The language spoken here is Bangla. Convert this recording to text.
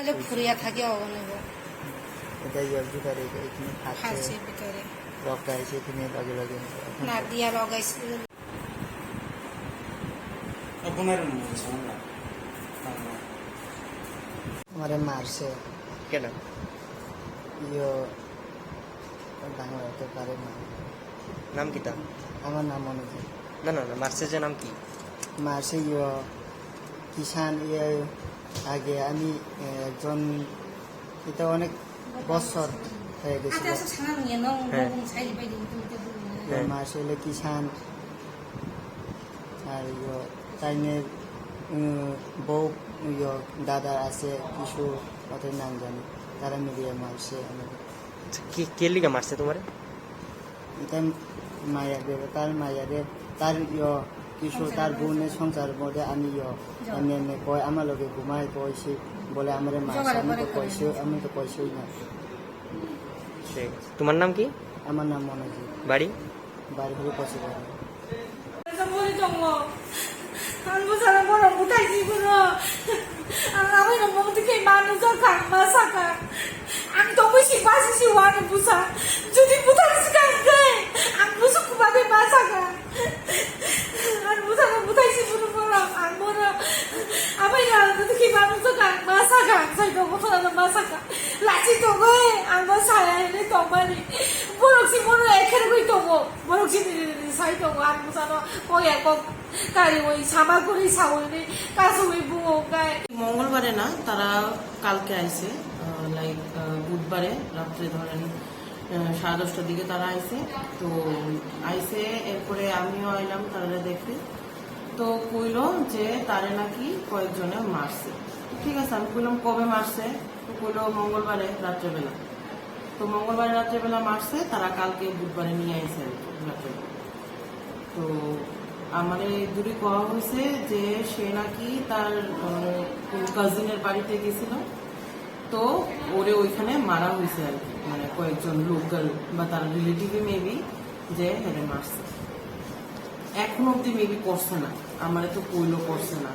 তাহলে ফুরিয়া থাকে অবনেব এটা ইয়ার ভিতরে এখানে হাসি ভিতরে লগাইছে এখানে লগে লগে না দিয়া লগাইছে আমারে মারছে কেন? ইয়ো বাংলা হতে পারে না। নাম কি তার? আমার নাম মনোজিৎ। না না না, মারছে যে নাম কি? মারছে ইয়ো কিষান ইয়ে আগে আমি একজন এটা অনেক বছর হয়ে গেছিল মারছে হলে কিষান আর ইয়ো তাইনের বউ ইয়ো দাদা আছে কিছু ওদের নাম জানি তারা মিলিয়ে মারছে আমাদের। কে লিগা মারছে তোমার? এটা মায়াদের তার মায়াদের তার ইয়ো কিছু তার বোনের সংসারের মধ্যে আমি ইয়ো এমনি এমনি কয় আমার লগে ঘুমাই কইছি বলে আমার মারছে আমি তো কইসই না। ঠিক আছে, তোমার নাম কি? আমার নাম মনোজিৎ। বাড়ি? বাড়ি হলে পছন্দ করে Aku sana bola butai sih bro. Aku yang mau tikai mana kan masaka. Aku tuh mesti pasti sih wana busa. Jadi butai sekarang deh. Aku busuk kepada masaka. Aku busa butai sih bro. Aku bola. Apa yang aku tikai mana kan masaka. Saya tuh mau sana masaka. Lagi tuh gue. Aku saya ini tuh mari. Borok sih bola ekor gue tuh mau. Borok sih saya tuh aku sana kau ya kau. মঙ্গলবারে না, তারা কালকে আইছে, লাইক বুধবারে রাত্রে ধরেন 10:30টার দিকে তারা আইছে। তো আইছে, এরপরে আমিও আইলাম তারা দেখে। তো কইল যে তারে নাকি কয়েকজনে মারছে। ঠিক আছে, আমি কইলাম কবে মারছে? তো কইল মঙ্গলবারে রাত্রেবেলা। তো মঙ্গলবারে রাত্রেবেলা মারছে, তারা কালকে বুধবারে নিয়ে আইছে রাত্রেবেলা। তো আমার দূরে কওয়া হয়েছে যে সে নাকি তার কাজিনের বাড়িতে গেছিল, তো ওরে ওইখানে মারা হয়েছে আর কি, মানে কয়েকজন লোকাল বা তার রিলেটিভে মেবি যে হেরে মারছে। এখন অব্দি মেবি করছে না, আমারে তো কইলো করছে না।